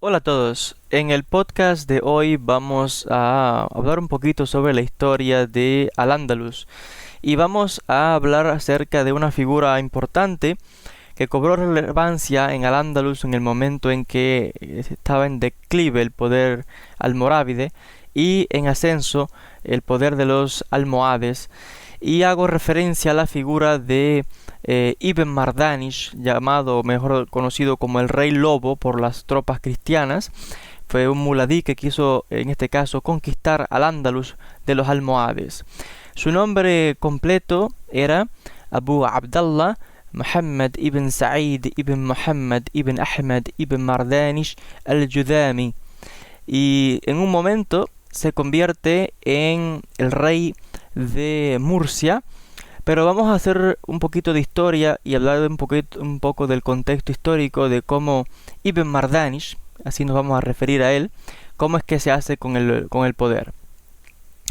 Hola a todos, en el podcast de hoy vamos a hablar un poquito sobre la historia de Al-Ándalus y vamos a hablar acerca de una figura importante que cobró relevancia en Al-Ándalus en el momento en que estaba en declive el poder almorávide y en ascenso el poder de los almohades, y hago referencia a la figura de Ibn Mardanish, llamado, mejor conocido como el Rey Lobo por las tropas cristianas. Fue un muladí que quiso, en este caso, conquistar Al-Ándalus de los almohades. Su nombre completo era Abu Abdallah Muhammad ibn Sa'id ibn Muhammad ibn Ahmad ibn Mardanish al-Judami, y en un momento se convierte en el rey de Murcia. Pero vamos a hacer un poquito de historia y hablar de un poco del contexto histórico de cómo Ibn Mardanish, así nos vamos a referir a él, cómo es que se hace con el poder.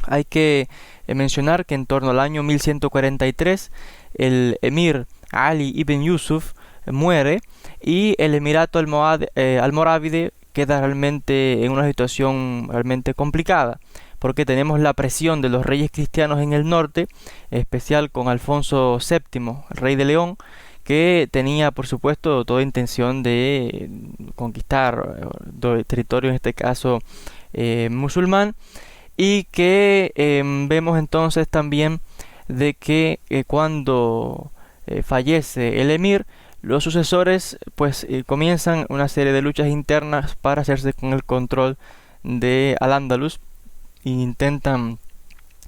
Hay que mencionar que en torno al año 1143 el emir Ali ibn Yusuf muere y el emirato almorávide queda realmente en una situación realmente complicada, porque tenemos la presión de los reyes cristianos en el norte, en especial con Alfonso VII, el rey de León, que tenía, por supuesto, toda intención de conquistar territorio, en este caso musulmán, y que vemos entonces también de que cuando fallece el emir, los sucesores pues comienzan una serie de luchas internas para hacerse con el control de Al-Ándalus.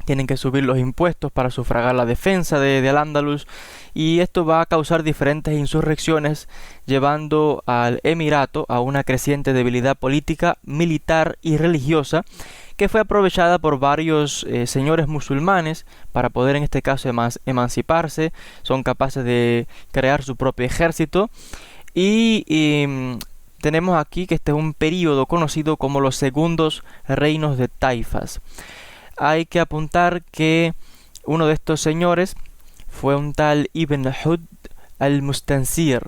Tienen que subir los impuestos para sufragar la defensa de Al-Ándalus, y esto va a causar diferentes insurrecciones, llevando al emirato a una creciente debilidad política, militar y religiosa, que fue aprovechada por varios señores musulmanes para poder, en este caso, emanciparse. Son capaces de crear su propio ejército, y tenemos aquí que este es un período conocido como los segundos reinos de taifas. Hay que apuntar que uno de estos señores fue un tal Ibn Hud al-Mustansir,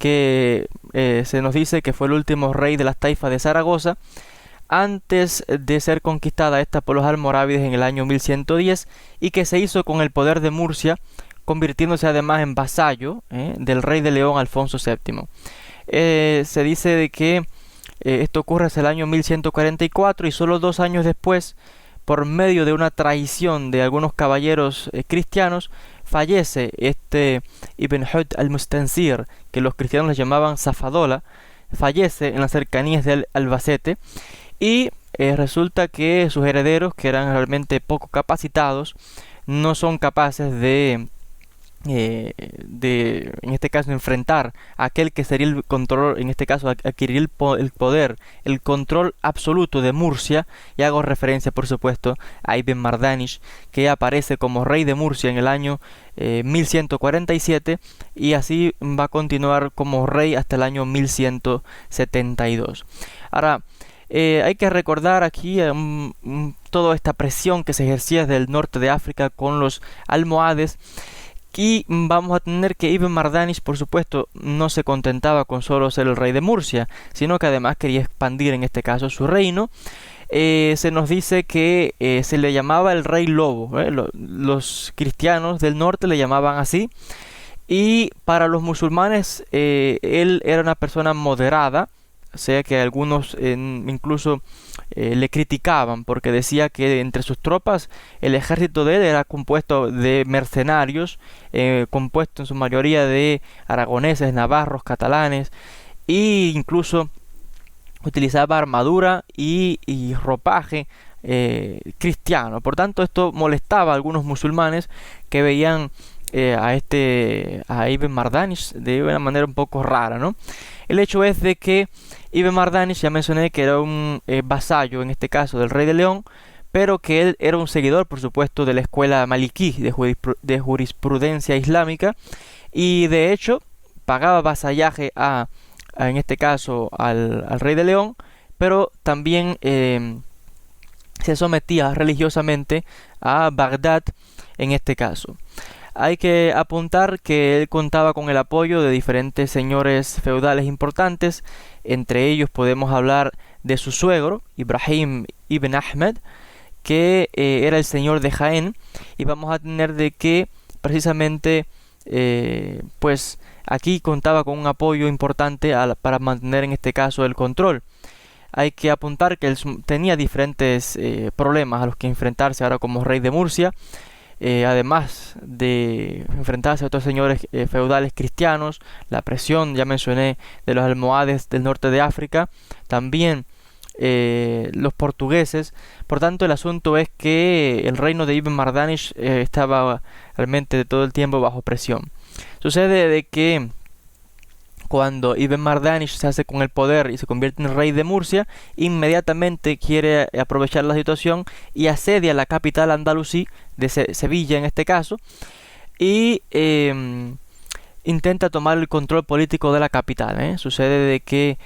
que se nos dice que fue el último rey de las taifas de Zaragoza, antes de ser conquistada esta por los almorávides en el año 1110, y que se hizo con el poder de Murcia, convirtiéndose además en vasallo del rey de León, Alfonso VII. Se dice de que esto ocurre hacia el año 1144, y solo 2 años después, por medio de una traición de algunos caballeros cristianos, fallece este Ibn Hud al-Mustansir, que los cristianos le llamaban Safadola. Fallece en las cercanías de Albacete, y resulta que sus herederos, que eran realmente poco capacitados, no son capaces en este caso, enfrentar a aquel que sería el control, en este caso adquirir el poder, el control absoluto de Murcia. Y hago referencia, por supuesto, a Ibn Mardanish, que aparece como rey de Murcia en el año 1147, y así va a continuar como rey hasta el año 1172. Ahora, hay que recordar aquí toda esta presión que se ejercía desde el norte de África con los almohades. Y vamos a tener que Ibn Mardanish, por supuesto, no se contentaba con solo ser el rey de Murcia, sino que además quería expandir, en este caso, su reino. Se nos dice que se le llamaba el Rey Lobo. Los cristianos del norte le llamaban así. Y para los musulmanes, él era una persona moderada, o sea que algunos incluso le criticaban, porque decía que entre sus tropas el ejército de él era compuesto de mercenarios, compuesto en su mayoría de aragoneses, navarros, catalanes, e incluso utilizaba armadura y ropaje cristiano. Por tanto, esto molestaba a algunos musulmanes que veían a Ibn Mardanish de una manera un poco rara, ¿no? El hecho es de que Ibn Mardanish, ya mencioné que era un vasallo, en este caso, del rey de León, pero que él era un seguidor, por supuesto, de la escuela malikí de jurisprudencia islámica, y de hecho pagaba vasallaje en este caso, al rey de León, pero también se sometía religiosamente a Bagdad en este caso. Hay que apuntar que él contaba con el apoyo de diferentes señores feudales importantes. Entre ellos podemos hablar de su suegro, Ibrahim ibn Ahmed, que era el señor de Jaén, y vamos a tener de que precisamente pues aquí contaba con un apoyo importante para mantener en este caso el control. Hay que apuntar que él tenía diferentes problemas a los que enfrentarse ahora como rey de Murcia, además de enfrentarse a otros señores feudales cristianos, la presión, ya mencioné, de los almohades del norte de África, también los portugueses. Por tanto, el asunto es que el reino de Ibn Mardanish estaba realmente todo el tiempo bajo presión. Sucede de que cuando Ibn Mardanish se hace con el poder y se convierte en rey de Murcia, inmediatamente quiere aprovechar la situación y asedia la capital andalusí de Sevilla en este caso, y intenta tomar el control político de la capital. Sucede de que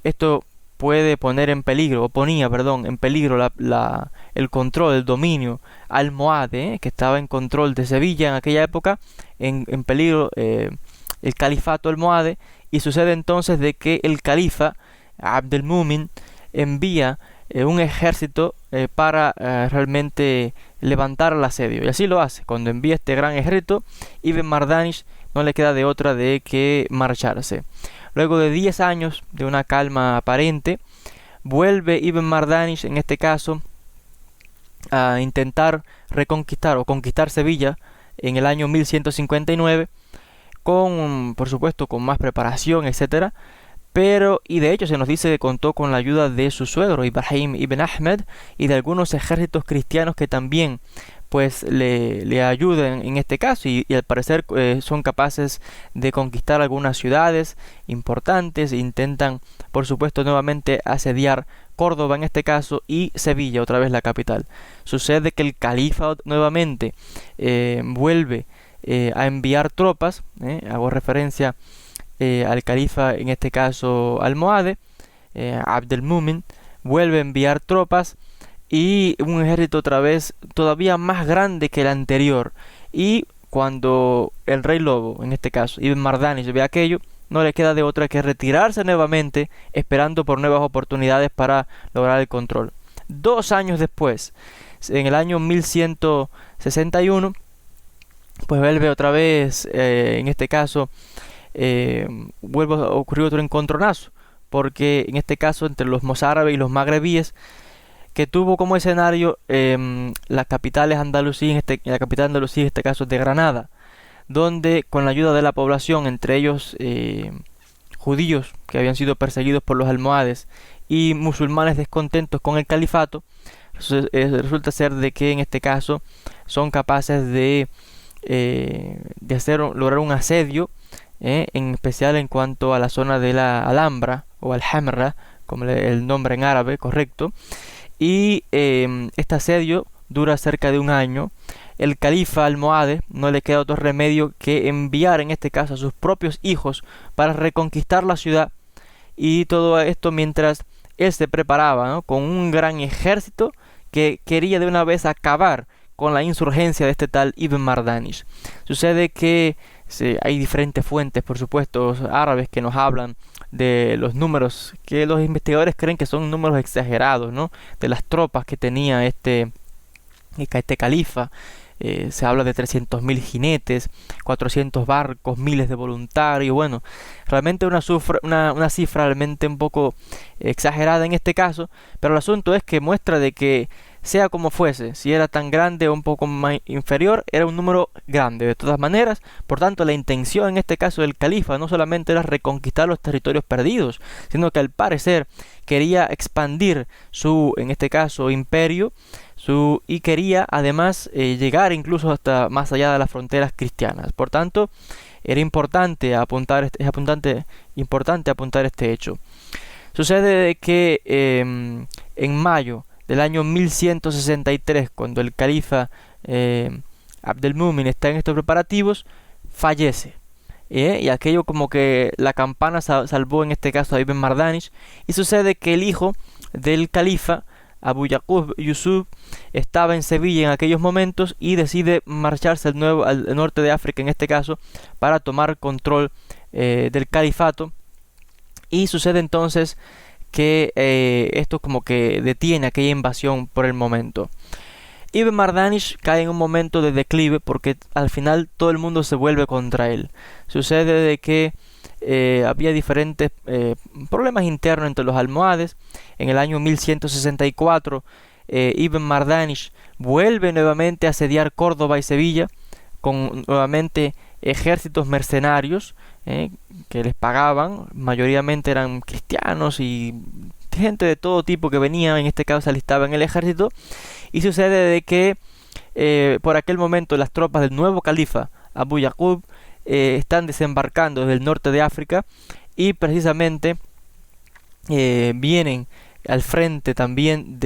esto puede poner en peligro, o ponía, perdón, en peligro el control, el dominio almohade, que estaba en control de Sevilla en aquella época, en peligro el califato almohade, y sucede entonces de que el califa Abd al-Mumin envía un ejército para realmente levantar el asedio, y así lo hace. Cuando envía este gran ejército, Ibn Mardanish no le queda de otra de que marcharse. Luego de 10 años de una calma aparente, vuelve Ibn Mardanish en este caso a intentar reconquistar o conquistar Sevilla en el año 1159, por supuesto con más preparación, etcétera. Pero, y de hecho se nos dice que contó con la ayuda de su suegro Ibrahim ibn Ahmed y de algunos ejércitos cristianos que también pues le ayudan en este caso, y al parecer son capaces de conquistar algunas ciudades importantes. Intentan por supuesto nuevamente asediar Córdoba en este caso y Sevilla, otra vez la capital. Sucede que el califa nuevamente vuelve a enviar tropas, hago referencia al califa en este caso almohade, Abd al-Mumin, vuelve a enviar tropas y un ejército otra vez todavía más grande que el anterior. Y cuando el rey lobo, en este caso Ibn Mardanish, ve aquello, no le queda de otra que retirarse nuevamente, esperando por nuevas oportunidades para lograr el control. 2 años después, en el año 1161, pues vuelve otra vez, en este caso, vuelve a ocurrir otro encontronazo, porque en este caso entre los mozárabes y los magrebíes, que tuvo como escenario las capitales andalusí, la capital andalusí en este caso de Granada, donde con la ayuda de la población, entre ellos judíos que habían sido perseguidos por los almohades y musulmanes descontentos con el califato, resulta ser de que en este caso son capaces de lograr un asedio, en especial en cuanto a la zona de la Alhambra o Alhamra, como el nombre en árabe correcto. Y este asedio dura cerca de 1 año. El califa almohade no le queda otro remedio que enviar en este caso a sus propios hijos para reconquistar la ciudad, y todo esto mientras él se preparaba, ¿no?, con un gran ejército que quería de una vez acabar con la insurgencia de este tal Ibn Mardanish. Sucede que hay diferentes fuentes, por supuesto, árabes, que nos hablan de los números que los investigadores creen que son números exagerados, ¿no?, de las tropas que tenía este califa. Se habla de 300.000 jinetes, 400 barcos, miles de voluntarios. Bueno, realmente una cifra realmente un poco exagerada en este caso, pero el asunto es que muestra de que sea como fuese, si era tan grande o un poco más inferior, era un número grande de todas maneras. Por tanto, la intención en este caso del califa no solamente era reconquistar los territorios perdidos, sino que al parecer quería expandir en este caso, imperio, y quería además llegar incluso hasta más allá de las fronteras cristianas. Por tanto, era importante apuntar este hecho. Sucede que en mayo del año 1163, cuando el califa Abd al-Mumin está en estos preparativos, fallece. Y aquello como que la campana salvó en este caso a Ibn Mardanish, y sucede que el hijo del califa Abu Yaqub Yusuf estaba en Sevilla en aquellos momentos y decide marcharse al norte de África, en este caso, para tomar control del califato. Y sucede entonces que esto como que detiene aquella invasión por el momento. Ibn Mardanish cae en un momento de declive porque al final todo el mundo se vuelve contra él. Sucede de que había diferentes problemas internos entre los almohades. En el año 1164 Ibn Mardanish vuelve nuevamente a asediar Córdoba y Sevilla con nuevamente ejércitos mercenarios que les pagaban. Mayoritariamente eran cristianos y gente de todo tipo que venía, en este caso se alistaba en el ejército. Y sucede de que por aquel momento las tropas del nuevo califa Abu Yaqub están desembarcando desde el norte de África y precisamente vienen al frente también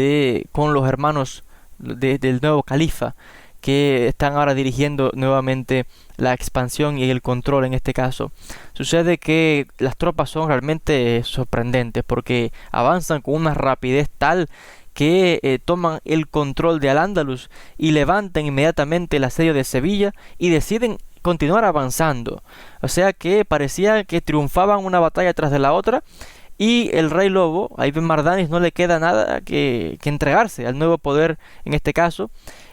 con los hermanos del nuevo califa, que están ahora dirigiendo nuevamente la expansión y el control en este caso. Sucede que las tropas son realmente sorprendentes porque avanzan con una rapidez tal que toman el control de Al-Ándalus y levantan inmediatamente el asedio de Sevilla y deciden continuar avanzando. O sea que parecía que triunfaban una batalla tras de la otra y el rey lobo, a Ibn Mardanish, no le queda nada que entregarse al nuevo poder en este caso.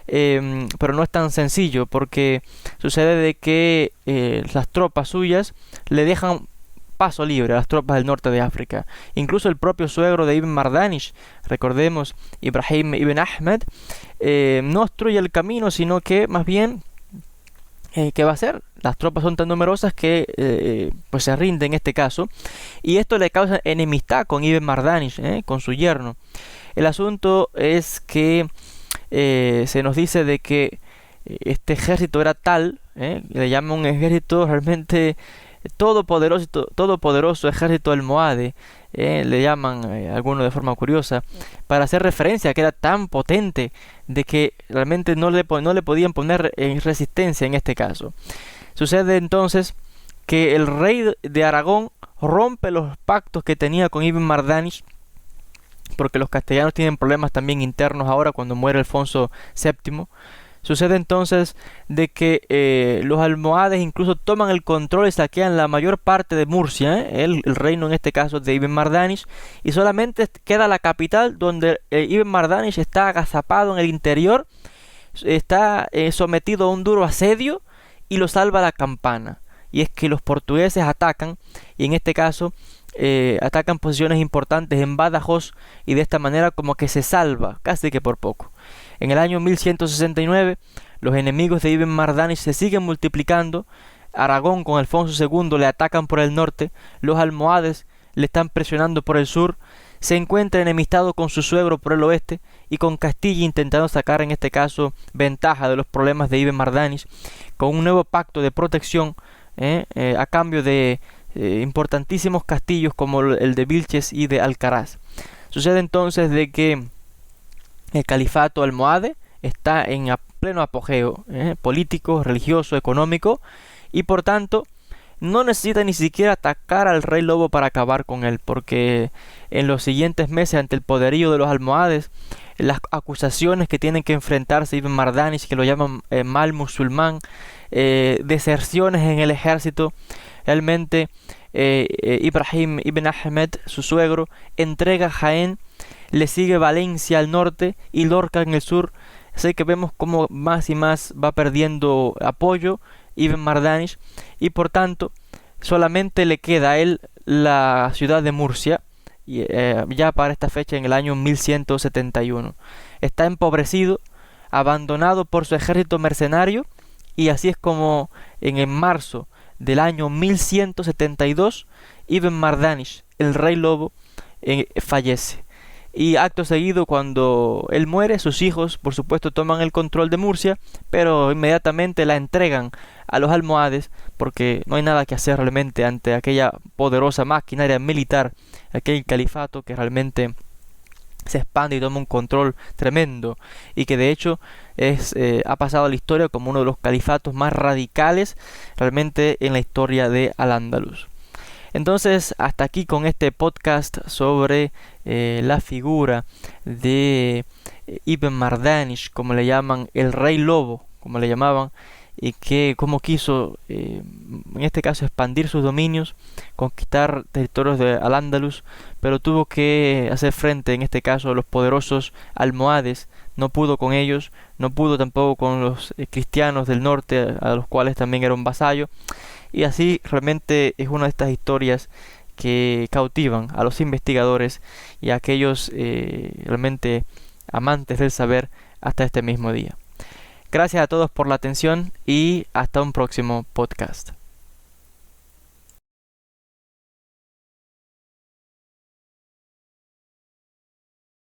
Pero no es tan sencillo porque sucede de que las tropas suyas le dejan paso libre a las tropas del norte de África. Incluso el propio suegro de Ibn Mardanish, recordemos, Ibrahim ibn Ahmed, no obstruye el camino, sino que más bien ¿qué va a hacer? Las tropas son tan numerosas que pues se rinde en este caso, y esto le causa enemistad con Ibn Mardanish, con su yerno. El asunto es que se nos dice de que este ejército era tal, le llaman un ejército realmente todopoderoso ejército almohade, le llaman algunos de forma curiosa, para hacer referencia a que era tan potente de que realmente no le podían poner en resistencia en este caso. Sucede entonces que el rey de Aragón rompe los pactos que tenía con Ibn Mardanish, porque los castellanos tienen problemas también internos ahora cuando muere Alfonso VII. Sucede entonces de que los almohades incluso toman el control y saquean la mayor parte de Murcia, el reino en este caso de Ibn Mardanish, y solamente queda la capital donde Ibn Mardanish está agazapado en el interior, está sometido a un duro asedio y lo salva la campana. Y es que los portugueses atacan, y en este caso atacan posiciones importantes en Badajoz, y de esta manera como que se salva, casi que por poco. En el año 1169 los enemigos de Ibn Mardanish se siguen multiplicando. Aragón con Alfonso II le atacan por el norte, los almohades le están presionando por el sur, se encuentra enemistado con su suegro por el oeste y con Castilla intentando sacar en este caso ventaja de los problemas de Ibn Mardanish con un nuevo pacto de protección a cambio de importantísimos castillos como el de Vilches y de Alcaraz. Sucede entonces de que el califato almohade está en pleno apogeo político, religioso, económico, y por tanto no necesita ni siquiera atacar al rey lobo para acabar con él, porque en los siguientes meses, ante el poderío de los almohades, las acusaciones que tienen que enfrentarse Ibn Mardanish, que lo llaman mal musulmán, deserciones en el ejército, realmente Ibrahim ibn Ahmed, su suegro, entrega Jaén, le sigue Valencia al norte y Lorca en el sur. Así que vemos cómo más y más va perdiendo apoyo Ibn Mardanish, y por tanto solamente le queda a él la ciudad de Murcia, y, ya para esta fecha en el año 1171. Está empobrecido, abandonado por su ejército mercenario, y así es como en marzo del año 1172 Ibn Mardanish, el rey lobo, fallece. Y acto seguido, cuando él muere, sus hijos por supuesto toman el control de Murcia, pero inmediatamente la entregan a los almohades, porque no hay nada que hacer realmente ante aquella poderosa maquinaria militar, aquel califato que realmente se expande y toma un control tremendo, y que de hecho ha pasado a la historia como uno de los califatos más radicales realmente en la historia de Al-Ándalus. Entonces, hasta aquí con este podcast sobre la figura de Ibn Mardanish, como le llaman, el rey lobo, como le llamaban, y que cómo quiso, en este caso, expandir sus dominios, conquistar territorios de Al-Ándalus, pero tuvo que hacer frente, en este caso, a los poderosos almohades. No pudo con ellos, no pudo tampoco con los cristianos del norte, a los cuales también era un vasallo, y así realmente es una de estas historias que cautivan a los investigadores y a aquellos realmente amantes del saber hasta este mismo día. Gracias a todos por la atención y hasta un próximo podcast.